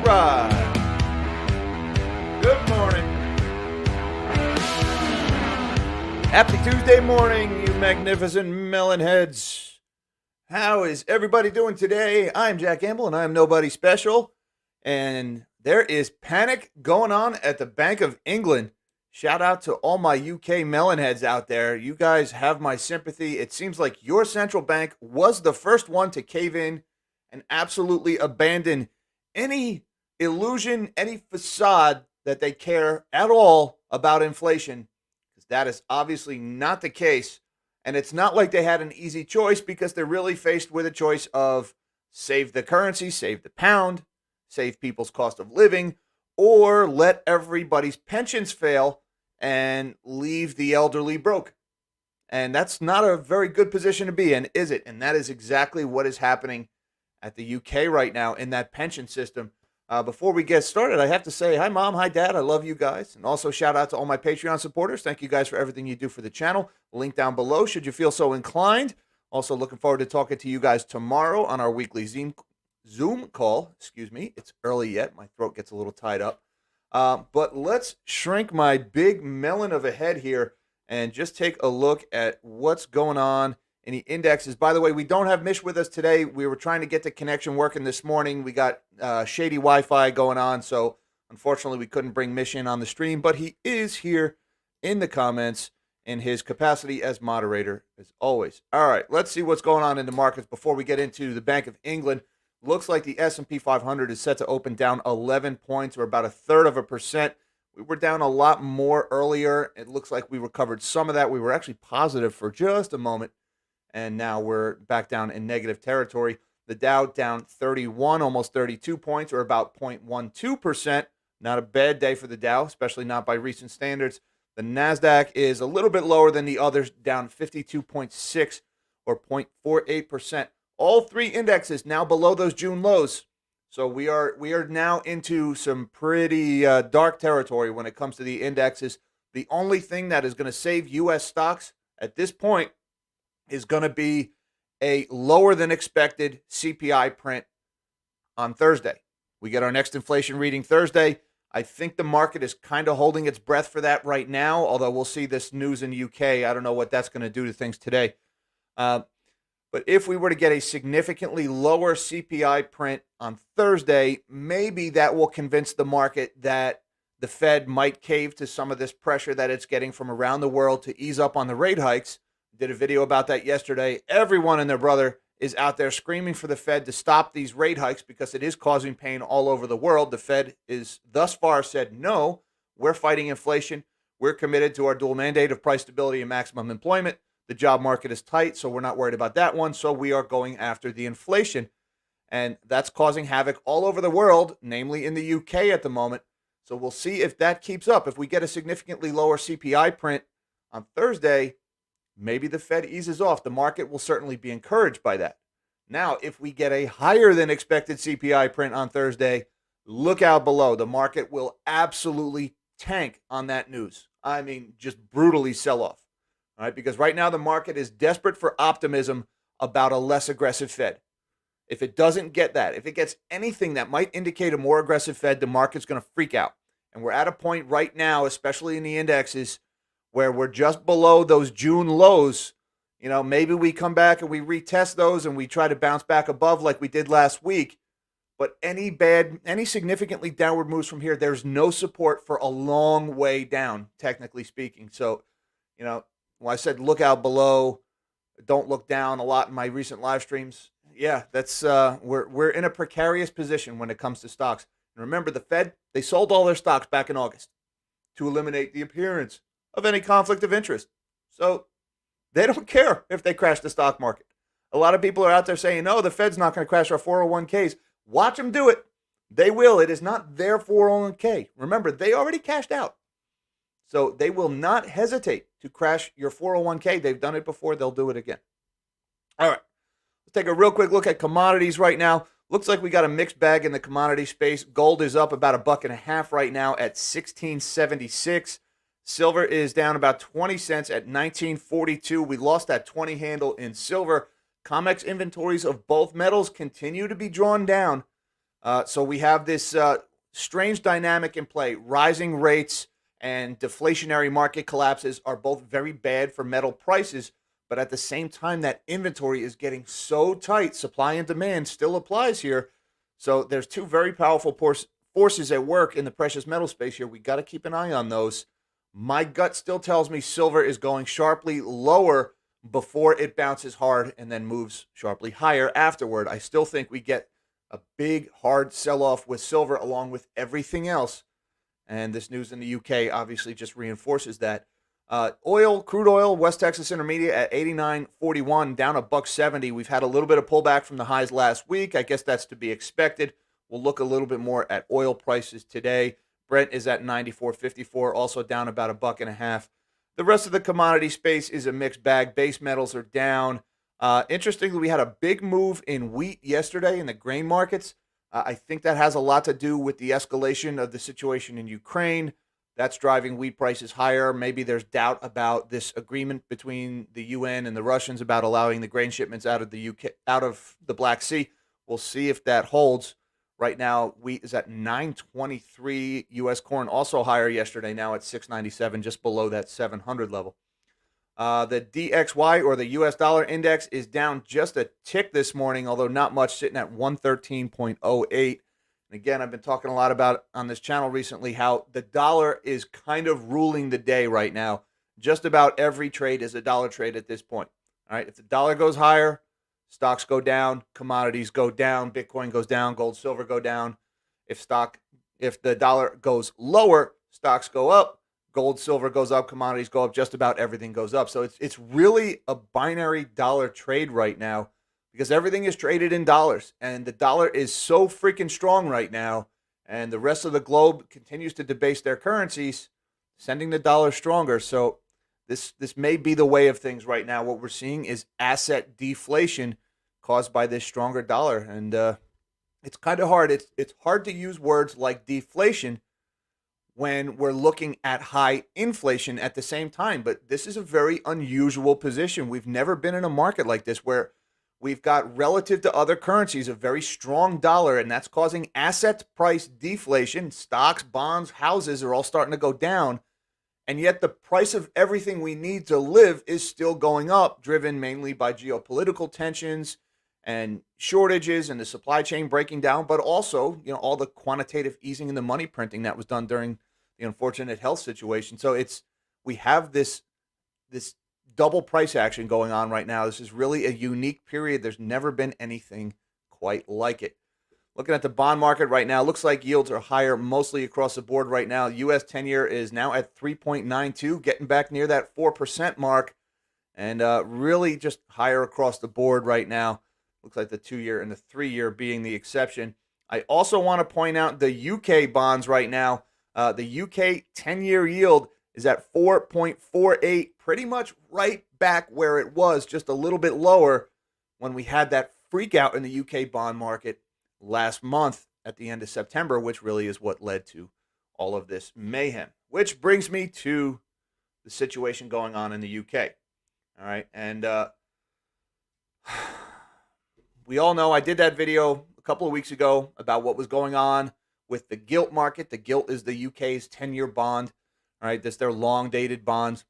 right. Good morning. Happy Tuesday morning, you magnificent melon heads. How is everybody doing today? I'm Jack Gamble, and I'm nobody special. And there is panic going on at the Bank of England. Shout out to all my UK melon heads out there. You guys have my sympathy. It seems like your central bank was the first one to cave in and absolutely abandon any illusion, any facade that they care at all about inflation, because that is obviously not the case. And it's not like they had an easy choice, because they're really faced with a choice of save the currency, save the pound, save people's cost of living, or let everybody's pensions fail and leave the elderly broke. And that's not a very good position to be in, is it? And that is exactly what is happening at the UK right now in that pension system. Before we get started, I have to say hi, Mom, hi, Dad. I love you guys. And also shout out to all my Patreon supporters. Thank you guys for everything you do for the channel. Link down below should you feel so inclined. Also looking forward to talking to you guys tomorrow on our weekly Zoom call. Excuse me. It's early yet. My throat gets a little tied up. But let's shrink my big melon of a head here and just take a look at what's going on in the indexes. By the way, we don't have Mish with us today. We were trying to get the connection working this morning. We got shady Wi-Fi going on, so unfortunately we couldn't bring Mish in on the stream, but he is here in the comments in his capacity as moderator, as always. All right, let's see what's going on in the markets before we get into the Bank of England. Looks like the S&P 500 is set to open down 11 points, or about 1/3%. We were down a lot more earlier. It looks like we recovered some of that. We were actually positive for just a moment, and now we're back down in negative territory. The Dow down 31, almost 32 points, or about 0.12%. Not a bad day for the Dow, especially not by recent standards. The NASDAQ is a little bit lower than the others, down 52.6, or 0.48%. All three indexes now below those June lows. So we are now into some pretty dark territory when it comes to the indexes. The only thing that is going to save U.S. stocks at this point is going to be a lower than expected CPI print on Thursday. We get our next inflation reading Thursday. I think the market is kind of holding its breath for that right now, although we'll see this news in the UK. I don't know what that's going to do to things today. But if we were to get a significantly lower CPI print on Thursday, maybe that will convince the market that the Fed might cave to some of this pressure that it's getting from around the world to ease up on the rate hikes. Did a video about that yesterday. Everyone and their brother is out there screaming for the Fed to stop these rate hikes because it is causing pain all over the world. The Fed is thus far said, no, we're fighting inflation. We're committed to our dual mandate of price stability and maximum employment. The job market is tight, so we're not worried about that one. So we are going after the inflation. And that's causing havoc all over the world, namely in the UK at the moment. So we'll see if that keeps up. If we get a significantly lower CPI print on Thursday, maybe the Fed eases off. The market will certainly be encouraged by that. Now, if we get a higher than expected CPI print on Thursday, look out below. The market will absolutely tank on that news. I mean, just brutally sell off. All right, because right now the market is desperate for optimism about a less aggressive Fed. If it doesn't get that, if it gets anything that might indicate a more aggressive Fed, the market's going to freak out. And we're at a point right now, especially in the indexes, where we're just below those June lows. You know, maybe we come back and we retest those and we try to bounce back above like we did last week. But any significantly downward moves from here, there's no support for a long way down, technically speaking. So, you know, when I said look out below, don't look down a lot in my recent live streams, yeah, that's we're in a precarious position when it comes to stocks. And remember, the Fed, they sold all their stocks back in August to eliminate the appearance of any conflict of interest. So they don't care if they crash the stock market. A lot of people are out there saying, no, the Fed's not going to crash our 401ks. Watch them do it. They will. It is not their 401k. Remember, they already cashed out. So they will not hesitate to crash your 401k. They've done it before. They'll do it again. All right. Let's take a real quick look at commodities right now. Looks like we got a mixed bag in the commodity space. Gold is up about $1.50 right now at $16.76. Silver is down about 20 cents at $19.42. We lost that 20 handle in silver. COMEX inventories of both metals continue to be drawn down. So we have this strange dynamic in play. Rising rates and deflationary market collapses are both very bad for metal prices, but at the same time, that inventory is getting so tight. Supply and demand still applies here. So there's two very powerful forces at work in the precious metal space here. We got to keep an eye on those. My gut still tells me silver is going sharply lower before it bounces hard and then moves sharply higher afterward. I still think we get a big hard sell off with silver along with everything else. And this news in the UK obviously just reinforces that. Crude oil, West Texas Intermediate at 89.41, down a buck 70. We've had a little bit of pullback from the highs last week. I guess that's to be expected. We'll look a little bit more at oil prices today. Brent is at 94.54, also down about a buck and a half. The rest of the commodity space is a mixed bag. Base metals are down. Interestingly, we had a big move in wheat yesterday in the grain markets. I think that has a lot to do with the escalation of the situation in Ukraine. That's driving wheat prices higher. Maybe there's doubt about this agreement between the UN and the Russians about allowing the grain shipments out of the UK, out of the Black Sea. We'll see if that holds. Right now, wheat is at 923. U.S. corn also higher yesterday, now at 697, just below that 700 level. The DXY, or the U.S. dollar index, is down just a tick this morning, although not much, sitting at 113.08. And again, I've been talking a lot about on this channel recently how the dollar is kind of ruling the day right now. Just about every trade is a dollar trade at this point. All right, if the dollar goes higher, stocks go down, commodities go down, Bitcoin goes down, gold, silver go down. If the dollar goes lower, stocks go up, gold, silver goes up, commodities go up, just about everything goes up. So it's really a binary dollar trade right now because everything is traded in dollars, and the dollar is so freaking strong right now, and the rest of the globe continues to debase their currencies, sending the dollar stronger. So this may be the way of things right now. What we're seeing is asset deflation caused by this stronger dollar, and it's kind of hard. It's hard to use words like deflation when we're looking at high inflation at the same time. But this is a very unusual position. We've never been in a market like this where we've got, relative to other currencies, a very strong dollar, and that's causing asset price deflation. Stocks, bonds, houses are all starting to go down. And yet the price of everything we need to live is still going up, driven mainly by geopolitical tensions and shortages and the supply chain breaking down, but also, all the quantitative easing and the money printing that was done during the unfortunate health situation. So we have this double price action going on right now. This is really a unique period. There's never been anything quite like it. Looking at the bond market right now, looks like yields are higher mostly across the board right now. U.S. 10-year is now at 3.92, getting back near that 4% mark, and really just higher across the board right now. Looks like the 2-year and the 3-year being the exception. I also want to point out the UK bonds right now. The UK 10-year yield is at 4.48, pretty much right back where it was, just a little bit lower when we had that freak out in the UK bond market last month at the end of September, which really is what led to all of this mayhem. Which brings me to the situation going on in the UK. All right, and we all know I did that video a couple of weeks ago about what was going on with the gilt market. The gilt is the UK's 10-year bond. All right, that's their long-dated bonds.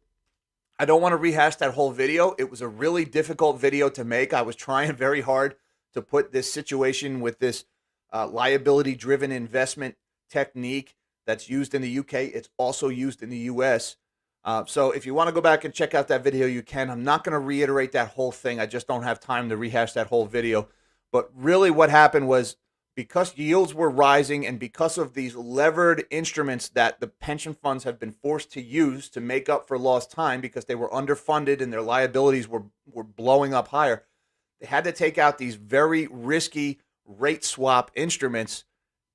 I don't want to rehash that whole video. It was a really difficult video to make. I was trying very hard to put this situation with this liability-driven investment technique that's used in the UK. It's also used in the US. So if you want to go back and check out that video, you can. I'm not going to reiterate that whole thing. I just don't have time to rehash that whole video. But really what happened was, because yields were rising and because of these levered instruments that the pension funds have been forced to use to make up for lost time because they were underfunded and their liabilities were blowing up higher, they had to take out these very risky rate swap instruments.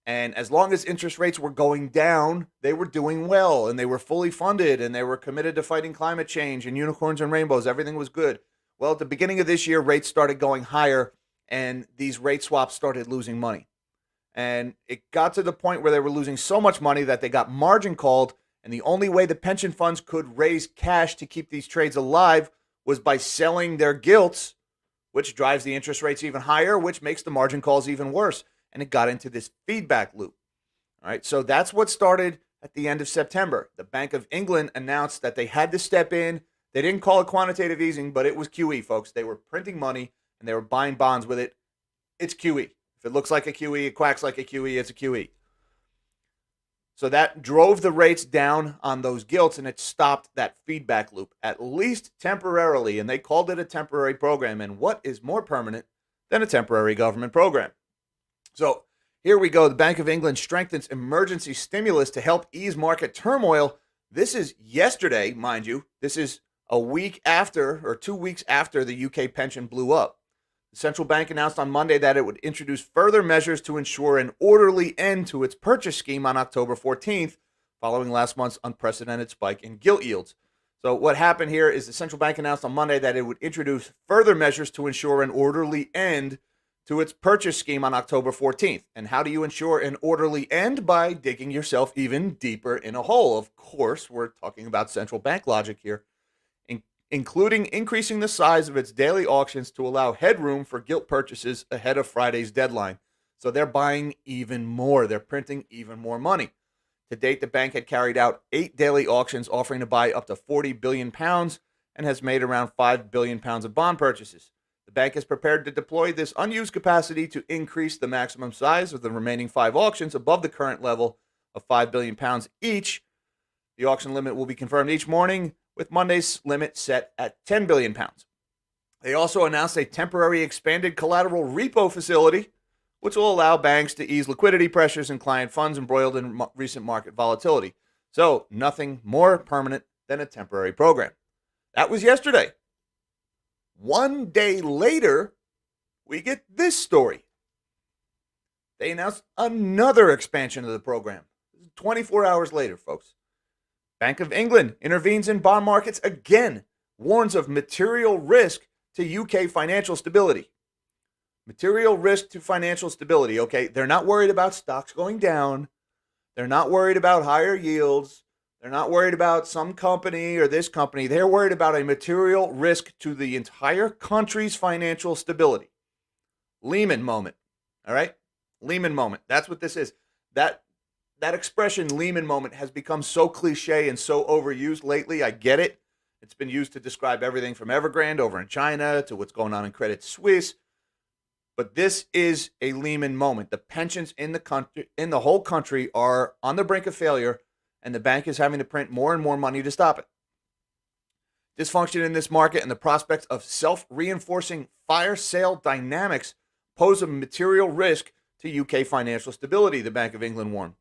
And as long as interest rates were going down, they were doing well and they were fully funded and they were committed to fighting climate change and unicorns and rainbows. Everything was good. Well, at the beginning of this year, rates started going higher and these rate swaps started losing money. And it got to the point where they were losing so much money that they got margin called. And the only way the pension funds could raise cash to keep these trades alive was by selling their gilts, which drives the interest rates even higher, which makes the margin calls even worse. and it got into this feedback loop. All right, so that's what started at the end of September. The Bank of England announced that they had to step in. They didn't call it quantitative easing, but it was QE, folks. They were printing money and they were buying bonds with it. It's QE. If it looks like a QE, it quacks like a QE, it's a QE. So that drove the rates down on those gilts, and it stopped that feedback loop, at least temporarily, and they called it a temporary program. And what is more permanent than a temporary government program? So here we go. The Bank of England strengthens emergency stimulus to help ease market turmoil. This is yesterday, mind you. This is a week after, or 2 weeks after, the UK pension blew up. The central bank announced on Monday that it would introduce further measures to ensure an orderly end to its purchase scheme on October 14th, following last month's unprecedented spike in gilt yields. So what happened here is the central bank announced on Monday that it would introduce further measures to ensure an orderly end to its purchase scheme on October 14th. And how do you ensure an orderly end? By digging yourself even deeper in a hole. Of course, we're talking about central bank logic here, including increasing the size of its daily auctions to allow headroom for gilt purchases ahead of Friday's deadline. So they're buying even more. They're printing even more money. To date, the bank had carried out 8 daily auctions offering to buy up to £40 billion and has made around £5 billion of bond purchases. The bank is prepared to deploy this unused capacity to increase the maximum size of the remaining 5 auctions above the current level of £5 billion each. The auction limit will be confirmed each morning, with Monday's limit set at £10 billion. They also announced a temporary expanded collateral repo facility, which will allow banks to ease liquidity pressures in client funds embroiled in recent market volatility. So nothing more permanent than a temporary program. That was yesterday. 1 day later, we get this story. They announced another expansion of the program. 24 hours later, folks. Bank of England intervenes in bond markets again, warns of material risk to UK financial stability. Material risk to financial stability, okay? They're not worried about stocks going down. They're not worried about higher yields. They're not worried about some company or this company. They're worried about a material risk to the entire country's financial stability. Lehman moment, all right? Lehman moment. That's what this is. That expression, Lehman moment, has become so cliche and so overused lately. I get it. It's been used to describe everything from Evergrande over in China to what's going on in Credit Suisse. But this is a Lehman moment. The pensions in the country, in the whole country, are on the brink of failure, and the bank is having to print more and more money to stop it. Dysfunction in this market and the prospects of self-reinforcing fire sale dynamics pose a material risk to UK financial stability, the Bank of England warned.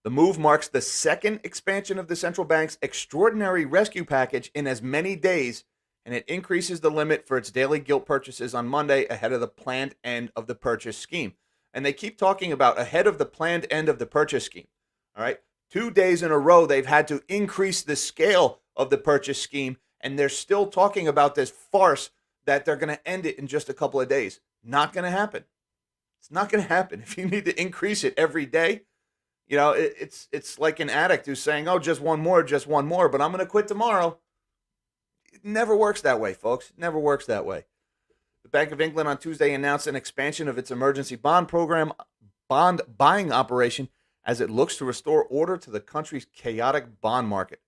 The move marks the second expansion of the central bank's extraordinary rescue package in as many days, and it increases the limit for its daily gilt purchases on Monday ahead of the planned end of the purchase scheme. And they keep talking about ahead of the planned end of the purchase scheme. All right. 2 days in a row, they've had to increase the scale of the purchase scheme, and they're still talking about this farce that they're going to end it in just a couple of days. Not going to happen. It's not going to happen. If you need to increase it every day, you know, it's like an addict who's saying, oh, just one more, but I'm going to quit tomorrow. It never works that way, folks. It never works that way. The Bank of England on Tuesday announced an expansion of its emergency bond buying operation as it looks to restore order to the country's chaotic bond market.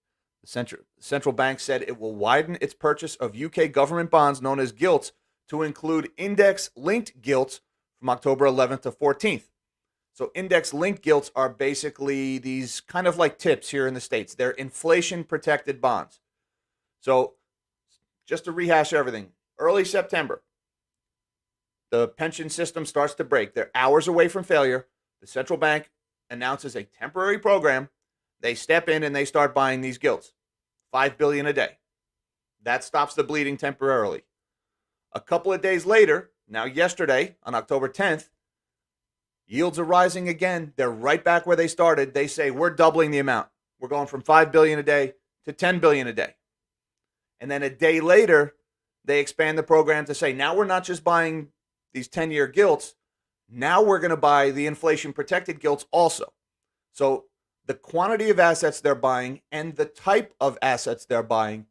The central bank said it will widen its purchase of UK government bonds known as gilts to include index-linked gilts from October 11th to 14th. So index-linked gilts are basically these kind of like TIPS here in the States. They're inflation-protected bonds. So just to rehash everything, early September, the pension system starts to break. They're hours away from failure. The central bank announces a temporary program. They step in and they start buying these gilts, $5 billion a day. That stops the bleeding temporarily. A couple of days later, now yesterday on October 10th, yields are rising again. They're right back where they started. They say we're doubling the amount. We're going from $5 billion a day to $10 billion a day. And then a day later, they expand the program to say now we're not just buying these 10-year gilts. Now we're going to buy the inflation-protected gilts also. So the quantity of assets they're buying and the type of assets they're buying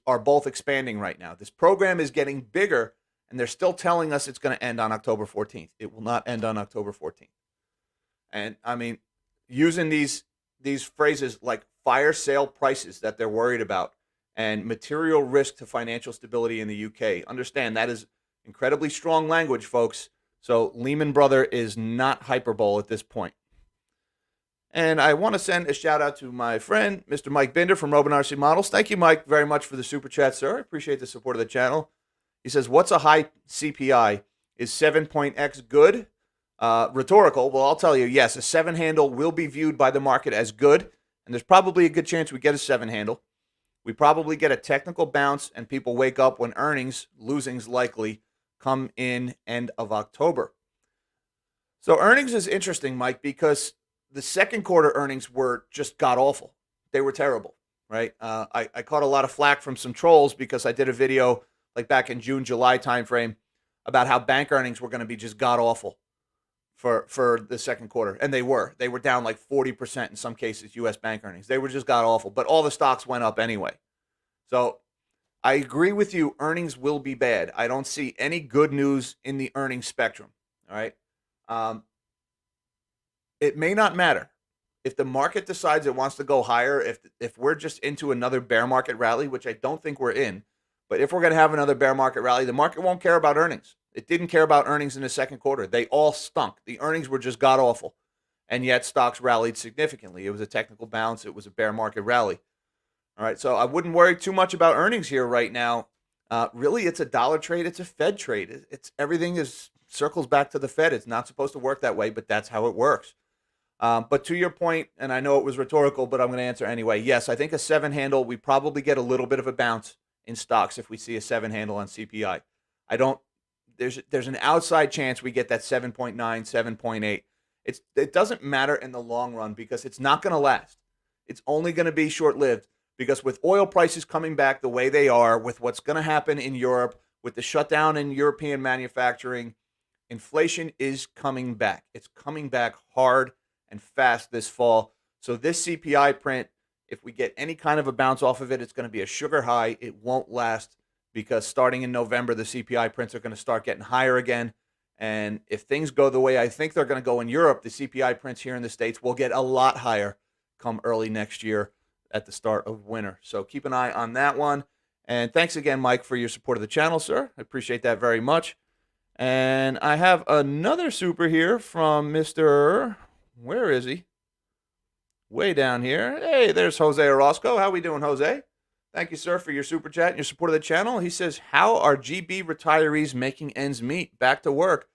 are both expanding right now. This program is getting bigger, And they're still telling us it's going to end on October 14th. It will not end on October 14th. And I mean, using these phrases like fire sale prices that they're worried about and material risk to financial stability in the UK. Understand that is incredibly strong language, folks. So Lehman Brothers is not hyperbole at this point. And I want to send a shout out to my friend, Mr. Mike Binder from Robin RC Models. Thank you, Mike, very much for the super chat, sir. I appreciate the support of the channel. He says, what's a high CPI? Is 7.x good? Rhetorical. Well, I'll tell you, yes, a 7 handle will be viewed by the market as good. And there's probably a good chance we get a 7 handle. We probably get a technical bounce and people wake up when earnings, losings likely, come in end of October. So earnings is interesting, Mike, because the second quarter earnings were just god-awful. They were terrible, right? I caught a lot of flack from some trolls because I did a video like back in June, July timeframe about how bank earnings were going to be just god-awful for the second quarter. And they were. They were down like 40% in some cases, U.S. bank earnings. They were just god-awful. But all the stocks went up anyway. So I agree with you. Earnings will be bad. I don't see any good news in the earnings spectrum, all right? It may not matter. If the market decides it wants to go higher, if we're just into another bear market rally, which I don't think we're in, but if we're going to have another bear market rally, the market won't care about earnings. It didn't care about earnings in the second quarter. They all stunk. The earnings were just god-awful, and yet stocks rallied significantly. It was a technical bounce. It was a bear market rally. All right, so I wouldn't worry too much about earnings here right now. Really, it's a dollar trade. It's a Fed trade. Everything circles back to the Fed. It's not supposed to work that way, but that's how it works. But to your point, and I know it was rhetorical, but I'm going to answer anyway. Yes, I think a 7 handle, we probably get a little bit of a bounce in stocks if we see a 7 handle on CPI. There's an outside chance we get that 7.9, 7.8. It doesn't matter in the long run because it's not going to last. It's only going to be short-lived because with oil prices coming back the way they are, with what's going to happen in Europe, with the shutdown in European manufacturing, inflation is coming back. It's coming back hard and fast this fall. So this CPI print, if we get any kind of a bounce off of it, it's going to be a sugar high. It won't last because starting in November, the CPI prints are going to start getting higher again. And if things go the way I think they're going to go in Europe, the CPI prints here in the States will get a lot higher come early next year at the start of winter. So keep an eye on that one. And thanks again, Mike, for your support of the channel, sir. I appreciate that very much. And I have another super here from Mr. Where is he? Way down here. Hey, there's Jose Orozco. How we doing, Jose? Thank you, sir, for your super chat and your support of the channel. He says, how are GB retirees making ends meet? Back to work.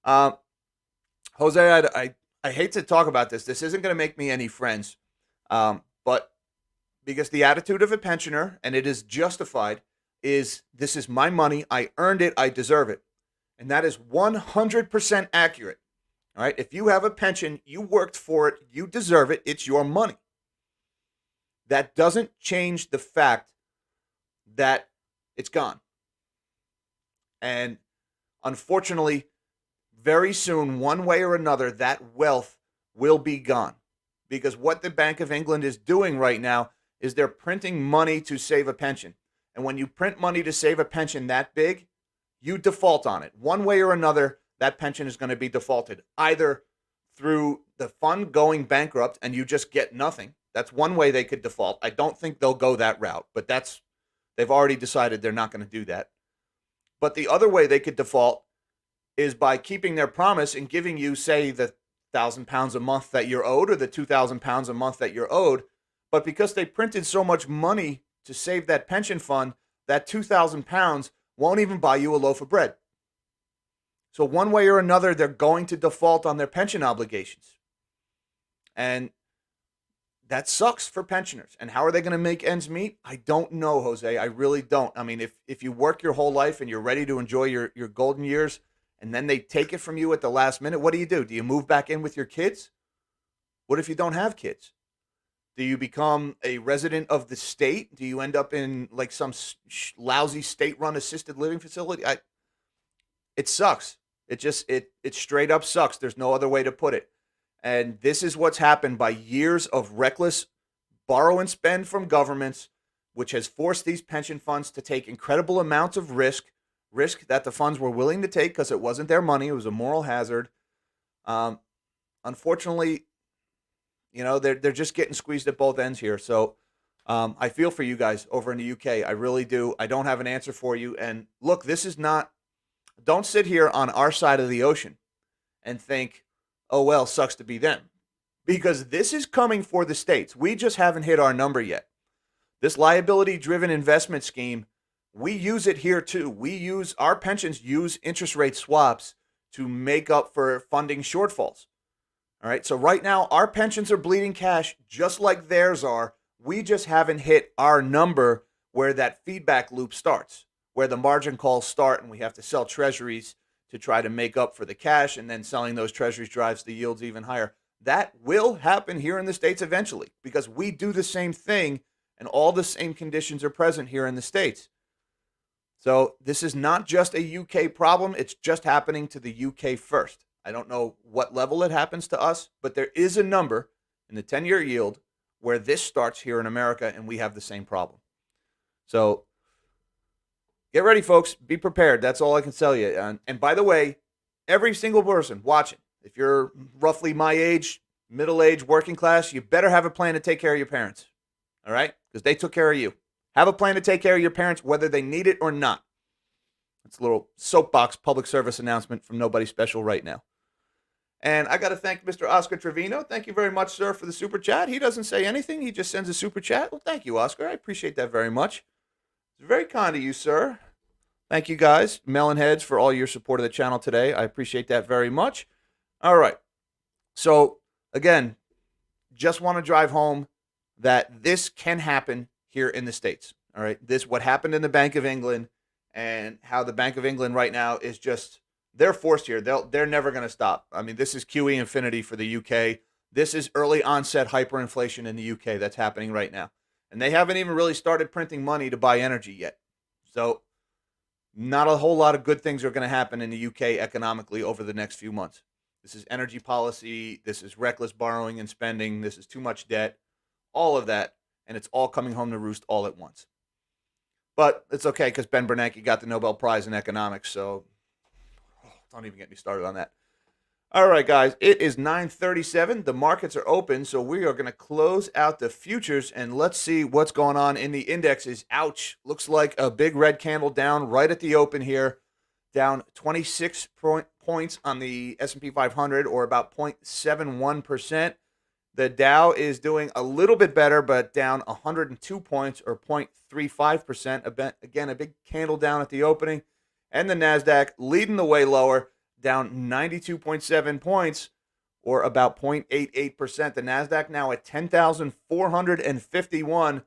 Jose, I hate to talk about this. This isn't going to make me any friends. But because the attitude of a pensioner, and it is justified, is this is my money. I earned it. I deserve it. And that is 100% accurate. All right. If you have a pension, you worked for it, you deserve it, it's your money. That doesn't change the fact that it's gone. And unfortunately, very soon, one way or another, that wealth will be gone. Because what the Bank of England is doing right now is they're printing money to save a pension. And when you print money to save a pension that big, you default on it. One way or another, that pension is going to be defaulted, either through the fund going bankrupt and you just get nothing. That's one way they could default. I don't think they'll go that route, but they've already decided they're not going to do that. But the other way they could default is by keeping their promise and giving you, say, the £1,000 a month that you're owed or the £2,000 a month that you're owed. But because they printed so much money to save that pension fund, that £2,000 won't even buy you a loaf of bread. So one way or another, they're going to default on their pension obligations. And that sucks for pensioners. And how are they going to make ends meet? I don't know, Jose. I really don't. I mean, if you work your whole life and you're ready to enjoy your golden years, and then they take it from you at the last minute, what do? Do you move back in with your kids? What if you don't have kids? Do you become a resident of the state? Do you end up in like some lousy state-run assisted living facility? It sucks. It straight up sucks. There's no other way to put it. And this is what's happened by years of reckless borrow and spend from governments, which has forced these pension funds to take incredible amounts of risk, risk that the funds were willing to take because it wasn't their money. It was a moral hazard. Um, Unfortunately, they're just getting squeezed at both ends here. So I feel for you guys over in the UK. I really do. I don't have an answer for you. And look, this is not. Don't sit here on our side of the ocean and think, oh well, sucks to be them, because this is coming for the states. We just haven't hit our number yet. This liability-driven investment scheme, we use it here too. Our pensions use interest rate swaps to make up for funding shortfalls. All right. So right now, our pensions are bleeding cash just like theirs are. We just haven't hit our number where that feedback loop starts, where the margin calls start and we have to sell treasuries to try to make up for the cash, and then selling those treasuries drives the yields even higher. That will happen here in the States eventually because we do the same thing and all the same conditions are present here in the States. So this is not just a UK problem. It's just happening to the UK first. I don't know what level it happens to us, but there is a number in the 10-year yield where this starts here in America and we have the same problem. So get ready, folks. Be prepared. That's all I can tell you. And by the way, every single person watching, if you're roughly my age, middle age, working class, you better have a plan to take care of your parents. All right? Because they took care of you. Have a plan to take care of your parents, whether they need it or not. It's a little soapbox public service announcement from Nobody Special right now. And I got to thank Mr. Oscar Trevino. Thank you very much, sir, for the super chat. He doesn't say anything. He just sends a super chat. Well, thank you, Oscar. I appreciate that very much. It's very kind of you, sir. Thank you, guys, Melonheads, for all your support of the channel today. I appreciate that very much. All right. So, again, just want to drive home that this can happen here in the States. All right. What happened in the Bank of England, and how the Bank of England right now is just, they're forced here. They're never going to stop. I mean, this is QE infinity for the UK. This is early onset hyperinflation in the UK that's happening right now. And they haven't even really started printing money to buy energy yet. So not a whole lot of good things are going to happen in the UK economically over the next few months. This is energy policy. This is reckless borrowing and spending. This is too much debt. All of that. And it's all coming home to roost all at once. But it's okay because Ben Bernanke got the Nobel Prize in economics. So don't even get me started on that. All right, guys. It is 9:37. The markets are open. So we are going to close out the futures. And let's see what's going on in the indexes. Ouch. Looks like a big red candle down right at the open here. Down 26 points on the S&P 500, or about 0.71%. The Dow is doing a little bit better, but down 102 points, or 0.35%. Again, a big candle down at the opening. And the NASDAQ leading the way lower, down 92.7 points, or about 0.88%. The NASDAQ now at 10,451.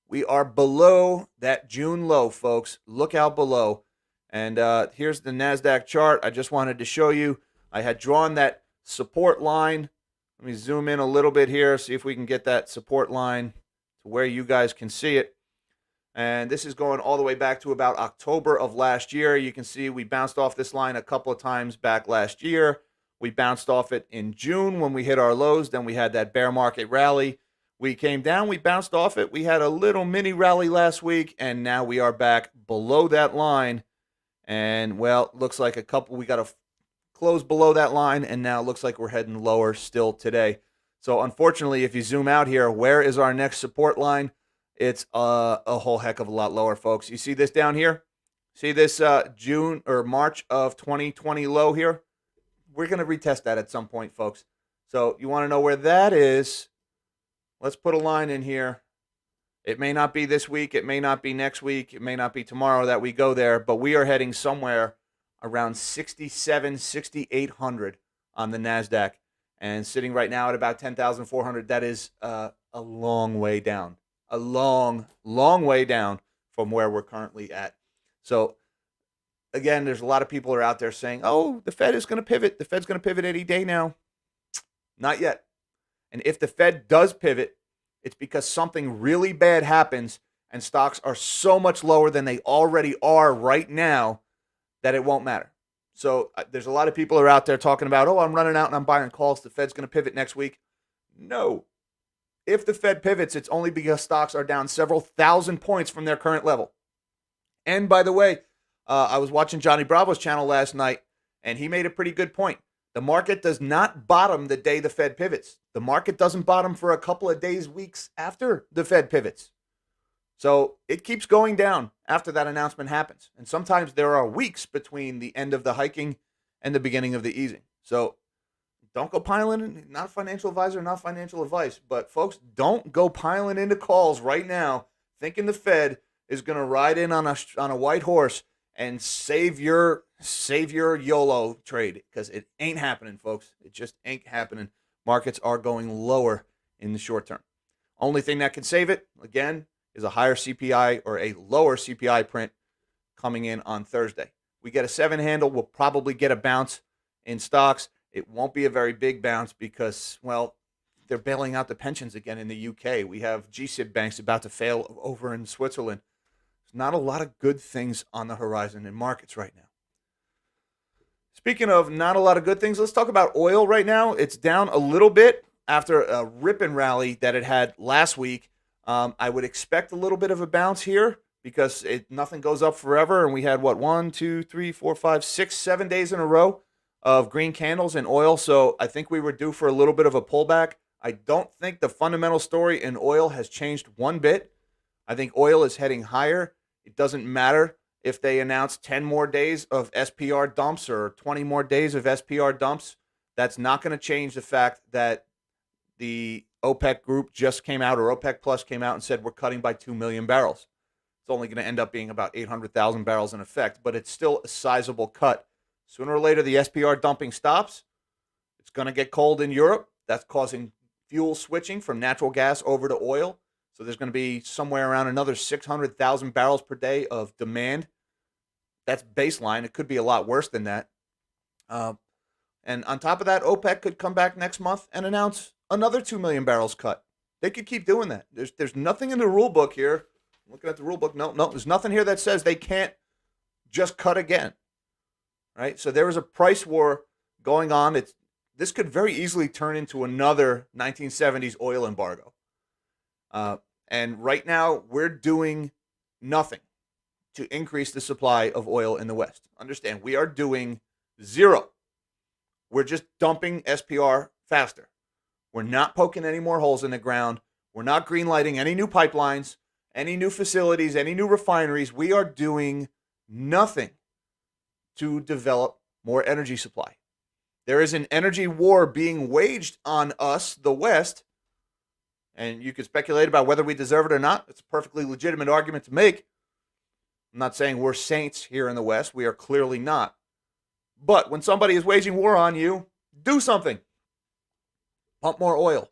We are below that June low, folks. Look out below. And here's the NASDAQ chart. I just wanted to show you. I had drawn that support line. Let me zoom in a little bit here, see if we can get that support line to where you guys can see it. And this is going all the way back to about October of last year. You can see we bounced off this line a couple of times back last year. We bounced off it in June when we hit our lows. Then we had that bear market rally. We came down, we bounced off it. We had a little mini rally last week, and now we are back below that line. And, well, looks like we got to close below that line, and now it looks like we're heading lower still today. So, unfortunately, if you zoom out here, where is our next support line? It's a whole heck of a lot lower, folks. You see this down here? See this June or March of 2020 low here? We're going to retest that at some point, folks. So, you want to know where that is? Let's put a line in here. It may not be this week. It may not be next week. It may not be tomorrow that we go there, but we are heading somewhere around 6,800 on the NASDAQ, and sitting right now at about 10,400. That is a long way down, a long way down from where we're currently at. So, again, there's a lot of people are out there saying, oh, the Fed is going to pivot. The Fed's going to pivot any day now. Not yet. And if the Fed does pivot, it's because something really bad happens and stocks are so much lower than they already are right now that it won't matter. So there's a lot of people who are out there talking about, oh, I'm running out and I'm buying calls. The Fed's going to pivot next week. No. If the Fed pivots, it's only because stocks are down several thousand points from their current level. And by the way, I was watching Johnny Bravo's channel last night, and he made a pretty good point. The market does not bottom the day the Fed pivots. The market doesn't bottom for a couple of days, weeks after the Fed pivots. So it keeps going down after that announcement happens. And sometimes there are weeks between the end of the hiking and the beginning of the easing. So don't go piling in. Not a financial advisor, not financial advice. But folks, don't go piling into calls right now thinking the Fed is going to ride in on a white horse and save your YOLO trade, because it ain't happening, folks. It just ain't happening. Markets are going lower in the short term. Only thing that can save it, again, is a higher CPI or a lower CPI print coming in on Thursday. We get a 7 handle, we'll probably get a bounce in stocks. It won't be a very big bounce because, well, they're bailing out the pensions again in the UK. We have GSIB banks about to fail over in Switzerland. There's not a lot of good things on the horizon in markets right now. Speaking of not a lot of good things, let's talk about oil right now. It's down a little bit after a ripping rally that it had last week. I would expect a little bit of a bounce here because nothing goes up forever. And we had, 1, 2, 3, 4, 5, 6, 7 days in a row of green candles in oil. So I think we were due for a little bit of a pullback. I don't think the fundamental story in oil has changed one bit. I think oil is heading higher. It doesn't matter if they announce 10 more days of SPR dumps or 20 more days of SPR dumps. That's not going to change the fact that the OPEC group just came out, or OPEC Plus came out and said we're cutting by 2 million barrels. It's only going to end up being about 800,000 barrels in effect, but it's still a sizable cut. Sooner or later, the SPR dumping stops. It's going to get cold in Europe. That's causing fuel switching from natural gas over to oil. So there's going to be somewhere around another 600,000 barrels per day of demand. That's baseline. It could be a lot worse than that. And on top of that, OPEC could come back next month and announce another 2 million barrels cut. They could keep doing that. There's nothing in the rule book here. I'm looking at the rule book. No, there's nothing here that says they can't just cut again. Right? So there is a price war going on. This could very easily turn into another 1970s oil embargo. And right now, we're doing nothing to increase the supply of oil in the West. Understand, we are doing zero. We're just dumping SPR faster. We're not poking any more holes in the ground. We're not greenlighting any new pipelines, any new facilities, any new refineries. We are doing nothing to develop more energy supply. There is an energy war being waged on us, the West, and you could speculate about whether we deserve it or not. It's a perfectly legitimate argument to make. I'm not saying we're saints here in the West. We are clearly not. But when somebody is waging war on you, do something. Pump more oil.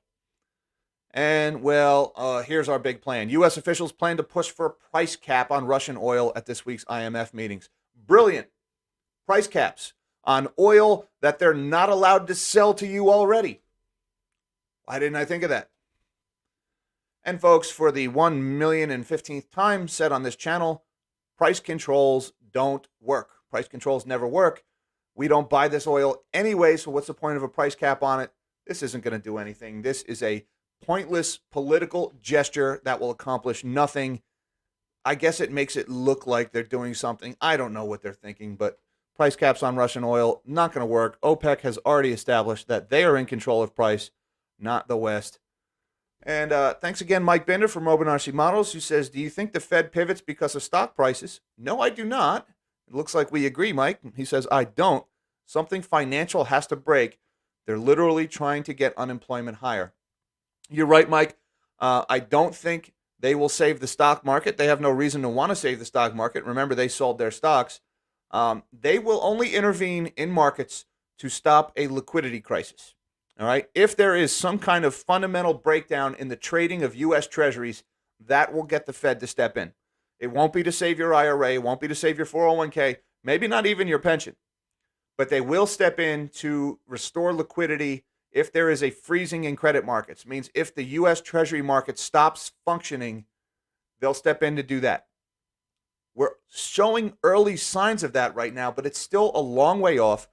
And, well, here's our big plan. U.S. officials plan to push for a price cap on Russian oil at this week's IMF meetings. Brilliant. Price caps on oil that they're not allowed to sell to you already. Why didn't I think of that? And, folks, for the 1,015,000th time said on this channel, price controls don't work. Price controls never work. We don't buy this oil anyway, so what's the point of a price cap on it? This isn't going to do anything. This is a pointless political gesture that will accomplish nothing. I guess it makes it look like they're doing something. I don't know what they're thinking, but price caps on Russian oil, not going to work. OPEC has already established that they are in control of price, not the West. And thanks again, Mike Bender from Robin RC Models, who says, do you think the Fed pivots because of stock prices? No, I do not. It looks like we agree, Mike. He says, I don't. Something financial has to break. They're literally trying to get unemployment higher. You're right, Mike. I don't think they will save the stock market. They have no reason to want to save the stock market. Remember, they sold their stocks. They will only intervene in markets to stop a liquidity crisis. All right. If there is some kind of fundamental breakdown in the trading of U.S. Treasuries, that will get the Fed to step in. It won't be to save your IRA. It won't be to save your 401k, maybe not even your pension. But they will step in to restore liquidity if there is a freezing in credit markets. It means if the U.S. Treasury market stops functioning, they'll step in to do that. We're showing early signs of that right now, but it's still a long way off.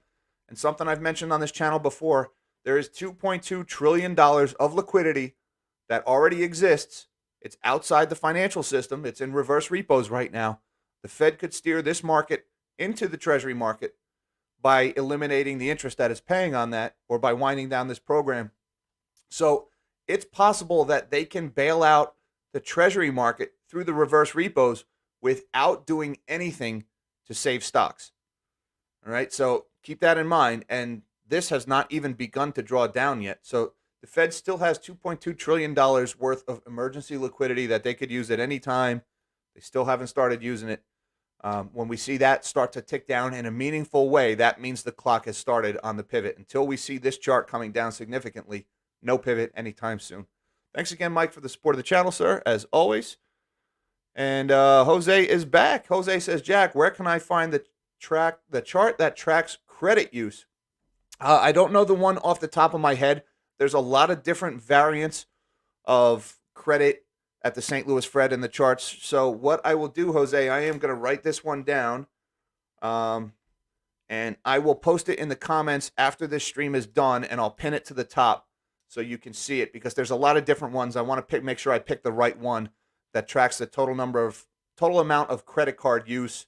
And something I've mentioned on this channel before, there is $2.2 trillion of liquidity that already exists. It's outside the financial system. It's in reverse repos right now. The Fed could steer this market into the Treasury market by eliminating the interest that it's paying on that or by winding down this program. So it's possible that they can bail out the Treasury market through the reverse repos without doing anything to save stocks. All right, so keep that in mind. And this has not even begun to draw down yet. So the Fed still has $2.2 trillion worth of emergency liquidity that they could use at any time. They still haven't started using it. When we see that start to tick down in a meaningful way, that means the clock has started on the pivot. Until we see this chart coming down significantly, no pivot anytime soon. Thanks again, Mike, for the support of the channel, sir, as always. And Jose is back. Jose says, Jack, where can I find the chart that tracks credit use? I don't know the one off the top of my head. There's a lot of different variants of credit at the St. Louis Fed in the charts. So what I will do, Jose, I am going to write this one down, and I will post it in the comments after this stream is done, and I'll pin it to the top so you can see it, because there's a lot of different ones. I want to make sure I pick the right one that tracks the total amount of credit card use.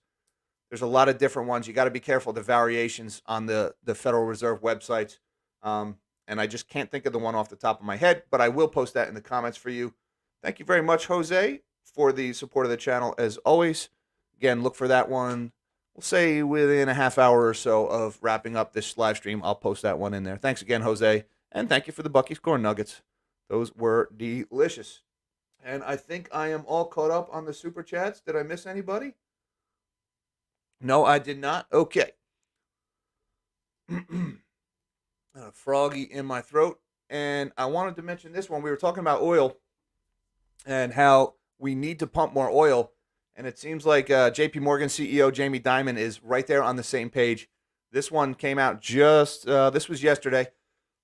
There's a lot of different ones. You got to be careful of the variations on the Federal Reserve websites. And I just can't think of the one off the top of my head, but I will post that in the comments for you. Thank you very much, Jose, for the support of the channel as always. Again, look for that one. We'll say within a half hour or so of wrapping up this live stream, I'll post that one in there. Thanks again, Jose. And thank you for the Buc-ee's Corn Nuggets. Those were delicious. And I think I am all caught up on the Super Chats. Did I miss anybody? No, I did not. Okay. A froggy in my throat. And I wanted to mention this one. We were talking about oil and how we need to pump more oil. And it seems like JP Morgan CEO Jamie Dimon is right there on the same page. This one came out this was yesterday,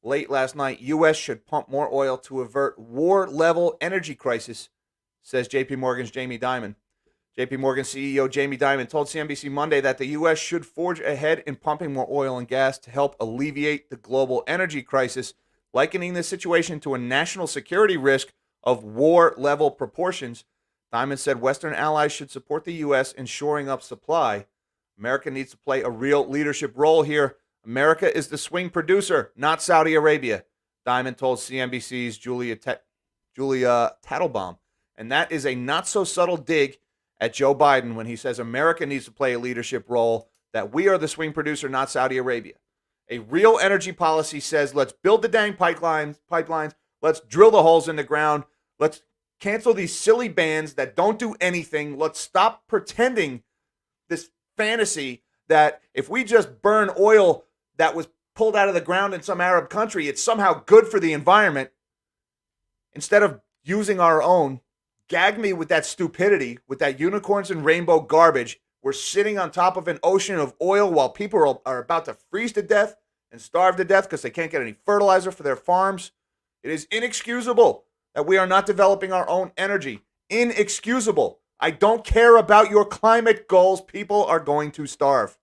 late last night. U.S. should pump more oil to avert war-level energy crisis, says JP Morgan's Jamie Dimon. JP Morgan CEO Jamie Dimon told CNBC Monday that the U.S. should forge ahead in pumping more oil and gas to help alleviate the global energy crisis, likening the situation to a national security risk of war-level proportions. Dimon said Western allies should support the U.S. in shoring up supply. America needs to play a real leadership role here. America is the swing producer, not Saudi Arabia, Dimon told CNBC's Julia Tattlebaum. And that is a not-so-subtle dig at Joe Biden when he says America needs to play a leadership role, that we are the swing producer, not Saudi Arabia. A real energy policy says, let's build the dang pipelines, let's drill the holes in the ground, let's cancel these silly bans that don't do anything, let's stop pretending this fantasy that if we just burn oil that was pulled out of the ground in some Arab country, it's somehow good for the environment, instead of using our own. Gag me with that stupidity, with that unicorns and rainbow garbage. We're sitting on top of an ocean of oil while people are about to freeze to death and starve to death because they can't get any fertilizer for their farms. It is inexcusable that we are not developing our own energy. Inexcusable. I don't care about your climate goals. People are going to starve.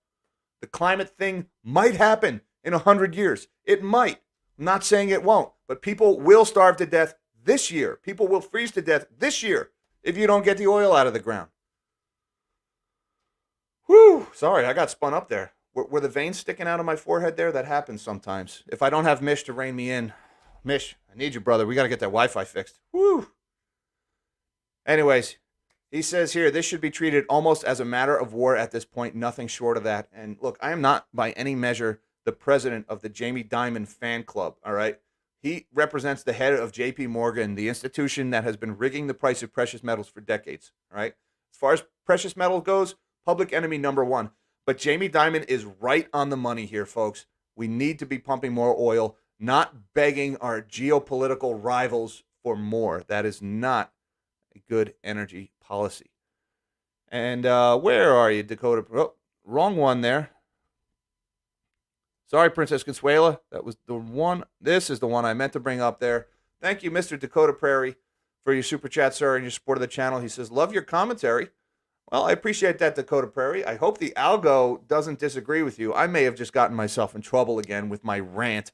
The climate thing might happen in 100 years. It might. I'm not saying it won't, but people will starve to death this year. People will freeze to death this year if you don't get the oil out of the ground. Whew, sorry, I got spun up there. Were the veins sticking out of my forehead there? That happens sometimes. If I don't have Mish to rein me in, Mish, I need you, brother. We got to get that Wi-Fi fixed. Whew. Anyways, he says here, this should be treated almost as a matter of war at this point, nothing short of that. And look, I am not by any measure the president of the Jamie Dimon fan club, all right? He represents the head of JP Morgan, the institution that has been rigging the price of precious metals for decades. All right. As far as precious metal goes, public enemy number one. But Jamie Dimon is right on the money here, folks. We need to be pumping more oil, not begging our geopolitical rivals for more. That is not a good energy policy. And where are you, Dakota? Oh, wrong one there. Sorry, Princess Consuela. That was the one. This is the one I meant to bring up there. Thank you, Mr. Dakota Prairie, for your super chat, sir, and your support of the channel. He says, love your commentary. Well, I appreciate that, Dakota Prairie. I hope the algo doesn't disagree with you. I may have just gotten myself in trouble again with my rant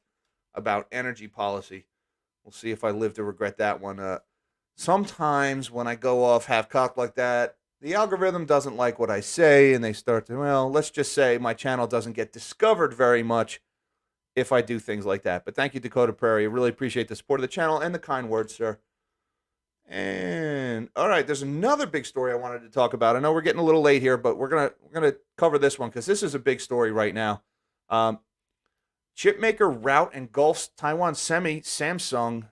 about energy policy. We'll see if I live to regret that one. Sometimes when I go off half-cocked like that, the algorithm doesn't like what I say, and they start to, well, let's just say my channel doesn't get discovered very much if I do things like that. But thank you, Dakota Prairie. I really appreciate the support of the channel and the kind words, sir. And all right, there's another big story I wanted to talk about. I know we're getting a little late here, but we're gonna cover this one because this is a big story right now. Um, chip maker rout engulfs Taiwan Semiconductor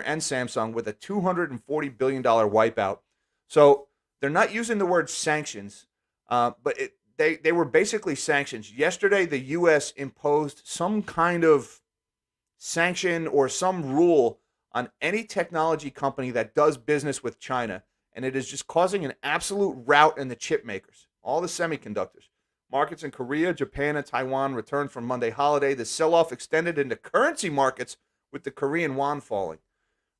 and Samsung with a $240 billion wipeout. So they're not using the word sanctions, but they were basically sanctions. Yesterday, the U.S. imposed some kind of sanction or some rule on any technology company that does business with China, and it is just causing an absolute rout in the chip makers, all the semiconductors. Markets in Korea, Japan, and Taiwan returned from Monday holiday. The sell-off extended into currency markets with the Korean won falling.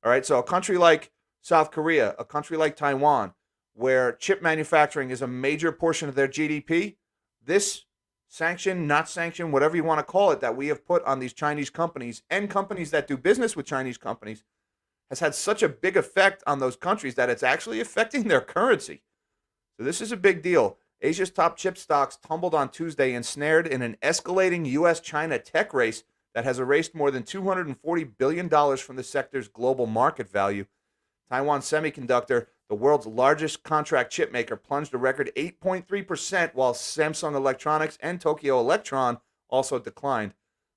All right, so a country like South Korea, a country like Taiwan, where chip manufacturing is a major portion of their GDP, this sanction, not sanction, whatever you want to call it, that we have put on these Chinese companies and companies that do business with Chinese companies has had such a big effect on those countries that it's actually affecting their currency. So this is a big deal. Asia's top chip stocks tumbled on Tuesday, ensnared in an escalating U.S.-China tech race that has erased more than $240 billion from the sector's global market value. Taiwan Semiconductor, the world's largest contract chip maker, plunged a record 8.3%, while Samsung Electronics and Tokyo Electron also declined.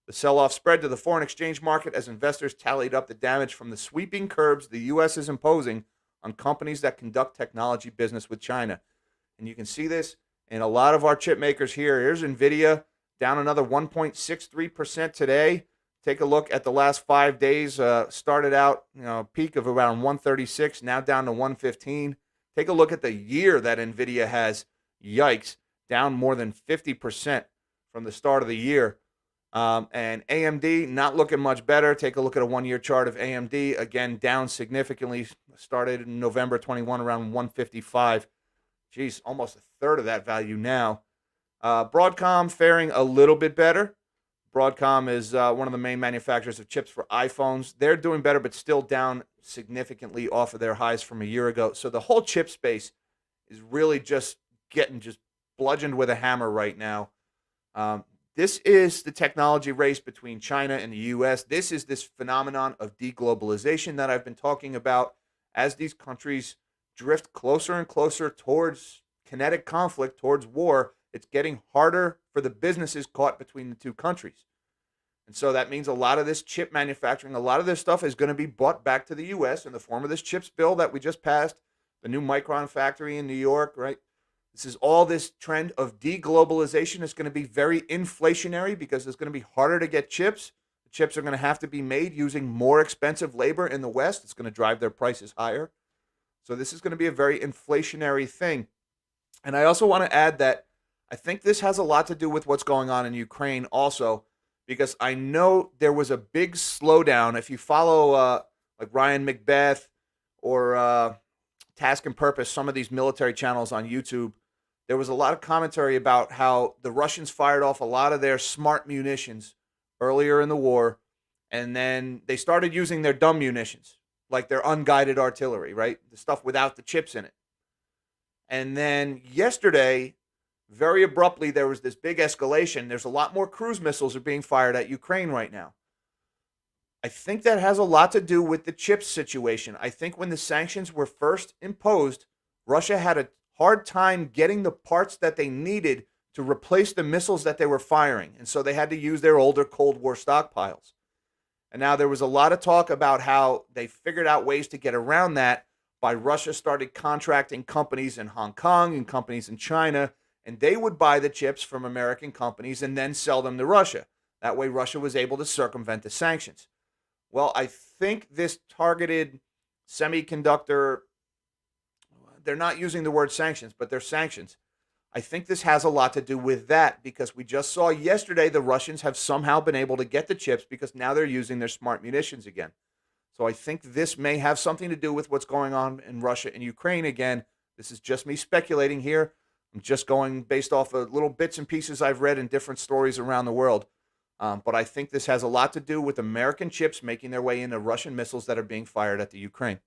The sell-off spread to the foreign exchange market as investors tallied up the damage from the sweeping curbs the U.S. is imposing on companies that conduct technology business with China. And you can see this in a lot of our chip makers here. Here's NVIDIA, down another 1.63% today. Take a look at the last 5 days. Started out, peak of around 136, now down to 115. Take a look at the year that NVIDIA has. Yikes, down more than 50% from the start of the year. And AMD, not looking much better. Take a look at a one-year chart of AMD. Again, down significantly. Started in November 21 around 155. Geez, almost a third of that value now. Broadcom faring a little bit better. Broadcom is one of the main manufacturers of chips for iPhones. They're doing better, but still down significantly off of their highs from a year ago. So the whole chip space is really just getting bludgeoned with a hammer right now. This is the technology race between China and the U.S. This is this phenomenon of deglobalization that I've been talking about as these countries drift closer and closer towards kinetic conflict, towards war. It's getting harder for the businesses caught between the two countries. And so that means a lot of this chip manufacturing, a lot of this stuff is going to be brought back to the U.S. in the form of this CHIPS bill that we just passed, the new Micron factory in New York, right? This is all this trend of deglobalization. Is going to be very inflationary because it's going to be harder to get chips. The chips are going to have to be made using more expensive labor in the West. It's going to drive their prices higher. So this is going to be a very inflationary thing. And I also want to add that I think this has a lot to do with what's going on in Ukraine also, because I know there was a big slowdown. If you follow like Ryan McBeth or Task and Purpose, some of these military channels on YouTube, there was a lot of commentary about how the Russians fired off a lot of their smart munitions earlier in the war, and then they started using their dumb munitions, like their unguided artillery, right? The stuff without the chips in it. And then yesterday, very abruptly, there was this big escalation. There's a lot more cruise missiles are being fired at Ukraine right now. I think that has a lot to do with the chips situation. I think when the sanctions were first imposed, Russia had a hard time getting the parts that they needed to replace the missiles that they were firing. And so they had to use their older Cold War stockpiles. And now there was a lot of talk about how they figured out ways to get around that by Russia started contracting companies in Hong Kong and companies in China, and they would buy the chips from American companies and then sell them to Russia. That way Russia was able to circumvent the sanctions. Well, I think this targeted semiconductor, they're not using the word sanctions, but they're sanctions. I think this has a lot to do with that because we just saw yesterday the Russians have somehow been able to get the chips because now they're using their smart munitions again. So I think this may have something to do with what's going on in Russia and Ukraine again. This is just me speculating here. I'm just going based off of little bits and pieces I've read in different stories around the world. But I think this has a lot to do with American chips making their way into Russian missiles that are being fired at the Ukraine.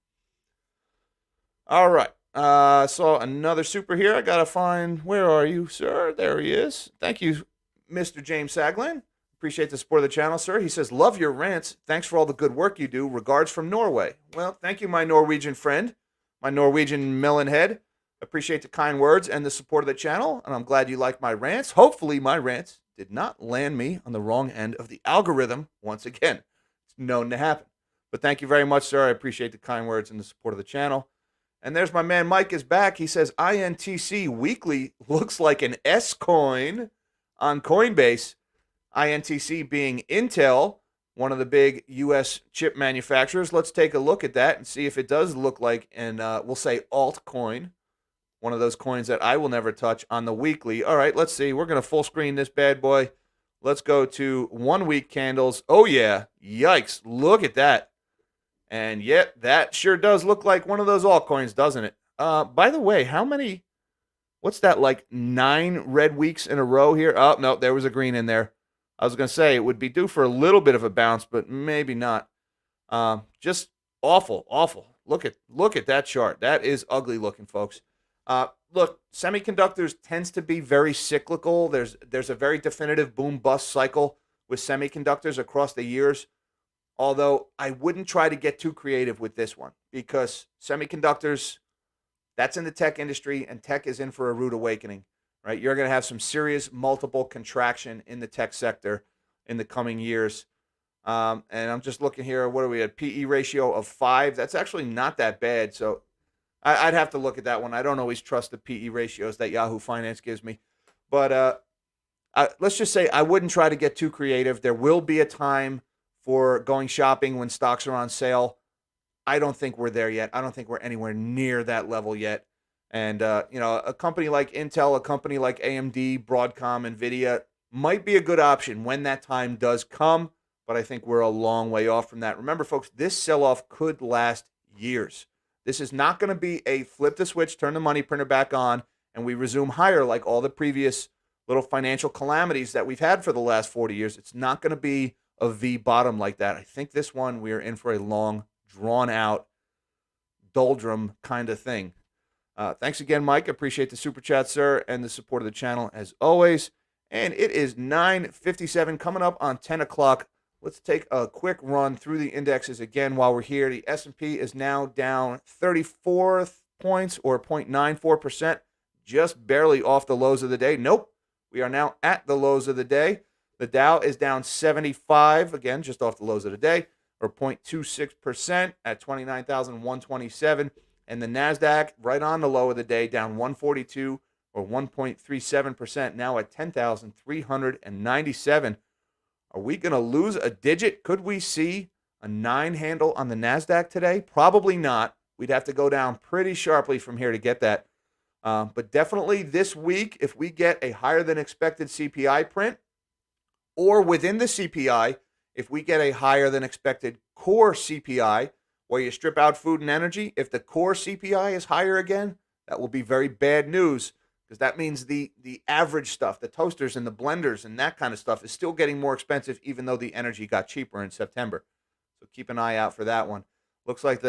All right. Saw another super here. I gotta find. Where are you, sir? There he is. Thank you, Mr. James Saglan. Appreciate the support of the channel, sir. He says, "Love your rants. Thanks for all the good work you do. Regards from Norway." Well, thank you, my Norwegian friend, my Norwegian melon head. Appreciate the kind words and the support of the channel, and I'm glad you like my rants. Hopefully, my rants did not land me on the wrong end of the algorithm once again. It's known to happen. But thank you very much, sir. I appreciate the kind words and the support of the channel. And there's my man Mike is back. He says INTC weekly looks like an S coin on Coinbase. INTC being Intel, one of the big U.S. chip manufacturers. Let's take a look at that and see if it does look like an, we'll say, altcoin, one of those coins that I will never touch on the weekly. All right, let's see. We're going to full screen this bad boy. Let's go to 1 week candles. Oh, yeah. Yikes. Look at that. And yet, that sure does look like one of those altcoins, doesn't it? By the way, how many, what's that, like 9 red weeks in a row here? Oh, no, there was a green in there. I was going to say it would be due for a little bit of a bounce, but maybe not. Just awful, awful. Look at that chart. That is ugly looking, folks. Look, semiconductors tends to be very cyclical. There's a very definitive boom-bust cycle with semiconductors across the years. Although I wouldn't try to get too creative with this one because semiconductors, that's in the tech industry, and tech is in for a rude awakening, right? You're going to have some serious multiple contraction in the tech sector in the coming years. And I'm just looking here. What are we at? PE ratio of 5. That's actually not that bad. So I'd have to look at that one. I don't always trust the PE ratios that Yahoo Finance gives me. But let's just say I wouldn't try to get too creative. There will be a time for going shopping when stocks are on sale. I don't think we're there yet. I don't think we're anywhere near that level yet. And, a company like Intel, a company like AMD, Broadcom, NVIDIA might be a good option when that time does come, but I think we're a long way off from that. Remember, folks, this sell-off could last years. This is not going to be a flip the switch, turn the money printer back on, and we resume higher like all the previous little financial calamities that we've had for the last 40 years. It's not going to be a V bottom like that. I think this one we are in for a long, drawn-out, doldrum kind of thing. Thanks again, Mike. Appreciate the super chat, sir, and the support of the channel as always. And it is 9:57 coming up on 10 o'clock. Let's take a quick run through the indexes again while we're here. The S&P is now down 34 points or 0.94%, just barely off the lows of the day. Nope, we are now at the lows of the day. The Dow is down 75, again, just off the lows of the day, or 0.26% at 29,127. And the NASDAQ, right on the low of the day, down 142 or 1.37%, now at 10,397. Are we going to lose a digit? Could we see a 9 handle on the NASDAQ today? Probably not. We'd have to go down pretty sharply from here to get that. But definitely this week, if we get a higher than expected CPI print, or within the CPI, if we get a higher than expected core CPI, where you strip out food and energy, if the core CPI is higher again, that will be very bad news because that means the average stuff, the toasters and the blenders and that kind of stuff is still getting more expensive even though the energy got cheaper in September. So keep an eye out for that one. Looks like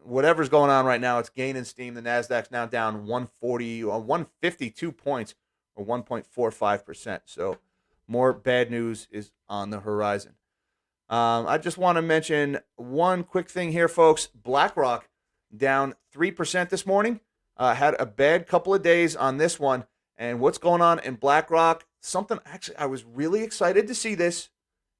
whatever's going on right now, it's gaining steam. The NASDAQ's now down 152 points or 1.45%. So more bad news is on the horizon. I just want to mention one quick thing here, folks. BlackRock down 3% this morning. Had a bad couple of days on this one. And what's going on in BlackRock? Something, actually, I was really excited to see this.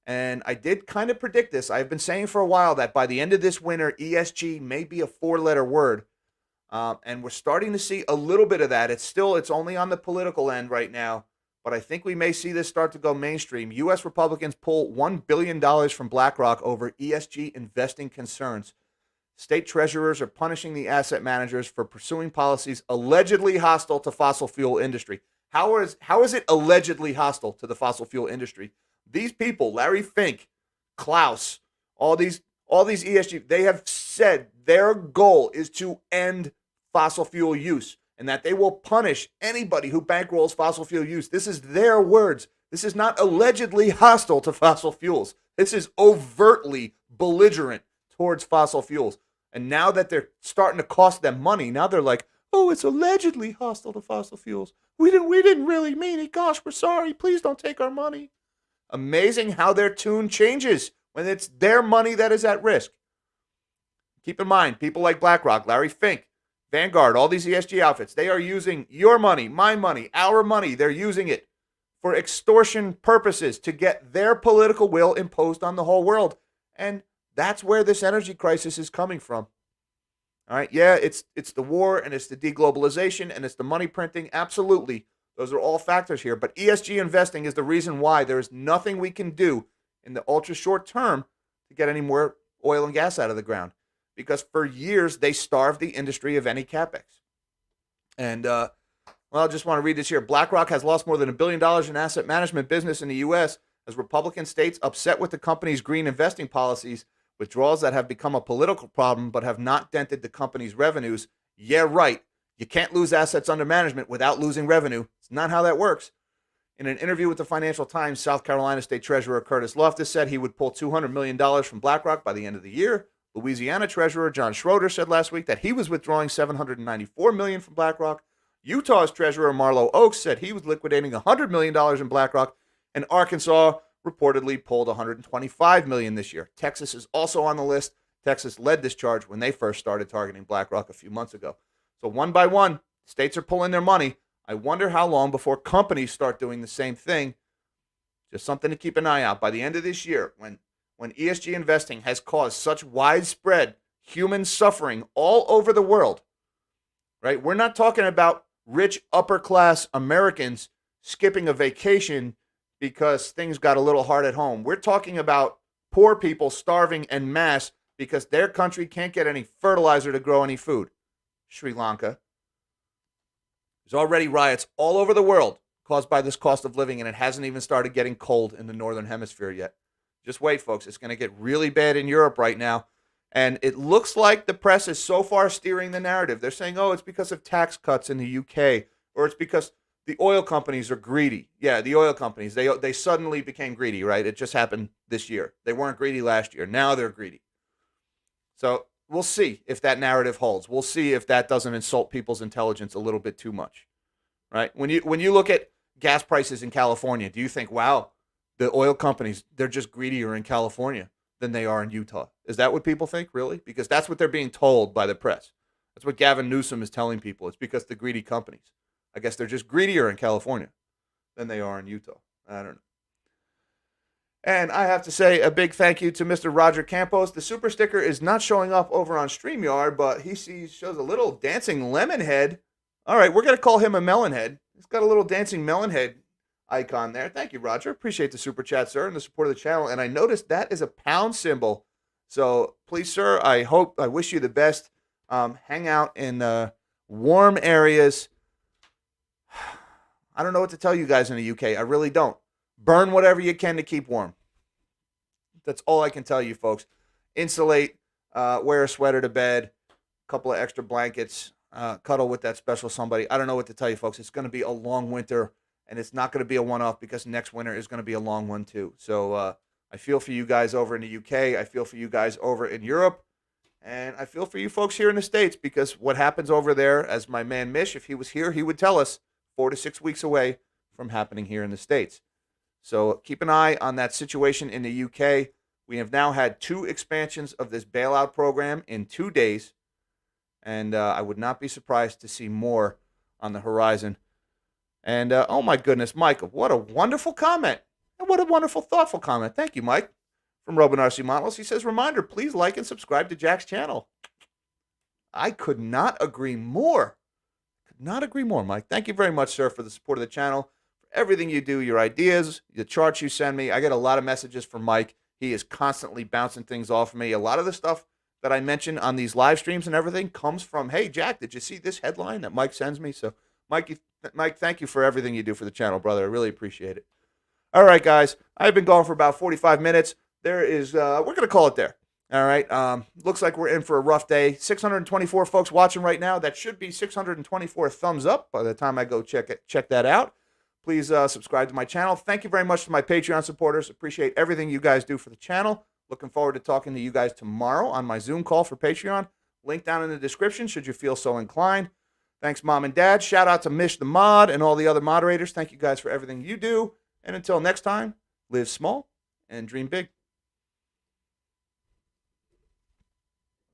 And I did kind of predict this. I've been saying for a while that by the end of this winter, ESG may be a 4-letter word. And we're starting to see a little bit of that. It's only on the political end right now. But I think we may see this start to go mainstream. U.S. Republicans pull $1 billion from BlackRock over ESG investing concerns. State treasurers are punishing the asset managers for pursuing policies allegedly hostile to fossil fuel industry. How is it allegedly hostile to the fossil fuel industry? These people, Larry Fink, Klaus, all these ESG, they have said their goal is to end fossil fuel use, and that they will punish anybody who bankrolls fossil fuel use. This is their words. This is not allegedly hostile to fossil fuels. This is overtly belligerent towards fossil fuels. And now that they're starting to cost them money, now they're like, Oh, it's allegedly hostile to fossil fuels. We didn't really mean it. Gosh, we're sorry. Please don't take our money. Amazing how their tune changes when it's their money that is at risk. Keep in mind, people like BlackRock, Larry Fink, Vanguard, all these ESG outfits, they are using your money, my money, our money. They're using it for extortion purposes to get their political will imposed on the whole world. And that's where this energy crisis is coming from. All right, yeah, it's the war and it's the deglobalization and it's the money printing. Absolutely. Those are all factors here. But ESG investing is the reason why there is nothing we can do in the ultra short term to get any more oil and gas out of the ground. Because for years, they starved the industry of any capex. And, I just want to read this here. BlackRock has lost more than $1 billion in asset management business in the U.S. as Republican states upset with the company's green investing policies, withdrawals that have become a political problem but have not dented the company's revenues. Yeah, right. You can't lose assets under management without losing revenue. It's not how that works. In an interview with the Financial Times, South Carolina State Treasurer Curtis Loftus said he would pull $200 million from BlackRock by the end of the year. Louisiana Treasurer John Schroeder said last week that he was withdrawing $794 million from BlackRock. Utah's Treasurer Marlo Oaks said he was liquidating $100 million in BlackRock, and Arkansas reportedly pulled $125 million this year. Texas is also on the list. Texas led this charge when they first started targeting BlackRock a few months ago. So one by one, states are pulling their money. I wonder how long before companies start doing the same thing. Just something to keep an eye out. By the end of this year, when ESG investing has caused such widespread human suffering all over the world, right? We're not talking about rich upper class Americans skipping a vacation because things got a little hard at home. We're talking about poor people starving en masse because their country can't get any fertilizer to grow any food. Sri Lanka. There's already riots all over the world caused by this cost of living, and it hasn't even started getting cold in the northern hemisphere yet. Just wait, folks. It's going to get really bad in Europe right now. And it looks like the press is so far steering the narrative. They're saying, oh, it's because of tax cuts in the UK, or it's because the oil companies are greedy. Yeah, the oil companies, they suddenly became greedy, right? It just happened this year. They weren't greedy last year. Now they're greedy. So we'll see if that narrative holds. We'll see if that doesn't insult people's intelligence a little bit too much, right? When you look at gas prices in California, do you think, wow, the oil companies, they're just greedier in California than they are in Utah? Is that what people think, really? Because that's what they're being told by the press. That's what Gavin Newsom is telling people. It's because the greedy companies. I guess they're just greedier in California than they are in Utah. I don't know. And I have to say a big thank you to Mr. Roger Campos. The super sticker is not showing up over on StreamYard, but he shows a little dancing lemon head. All right, we're going to call him a melon head. He's got a little dancing melon head icon there. Thank you, Roger. Appreciate the super chat, sir, and the support of the channel. And I noticed that is a pound symbol. So please, sir, I wish you the best. Hang out in warm areas. I don't know what to tell you guys in the UK. I really don't. Burn whatever you can to keep warm. That's all I can tell you, folks. Insulate, wear a sweater to bed, a couple of extra blankets, cuddle with that special somebody. I don't know what to tell you, folks. It's going to be a long winter, and it's not going to be a one-off because next winter is going to be a long one too. So I feel for you guys over in the UK. I feel for you guys over in Europe. And I feel for you folks here in the States because what happens over there, as my man Mish, if he was here, he would tell us 4 to 6 weeks away from happening here in the States. So keep an eye on that situation in the UK. We have now had 2 expansions of this bailout program in 2 days. And I would not be surprised to see more on the horizon. And oh my goodness, Michael, what a wonderful comment. And what a wonderful, thoughtful comment. Thank you, Mike. From Robin RC Models, he says, reminder, please like and subscribe to Jack's channel. I could not agree more. Could not agree more, Mike. Thank you very much, sir, for the support of the channel, for everything you do, your ideas, the charts you send me. I get a lot of messages from Mike. He is constantly bouncing things off of me. A lot of the stuff that I mention on these live streams and everything comes from, hey, Jack, did you see this headline that Mike sends me? So, Mike, thank you for everything you do for the channel, brother. I really appreciate it. All right, guys. I've been going for about 45 minutes. There is, we're going to call it there. All right. Looks like we're in for a rough day. 624 folks watching right now. That should be 624 thumbs up by the time I go check that out. Please subscribe to my channel. Thank you very much to my Patreon supporters. Appreciate everything you guys do for the channel. Looking forward to talking to you guys tomorrow on my Zoom call for Patreon. Link down in the description should you feel so inclined. Thanks, Mom and Dad. Shout out to Mish the Mod and all the other moderators. Thank you guys for everything you do. And until next time, live small and dream big.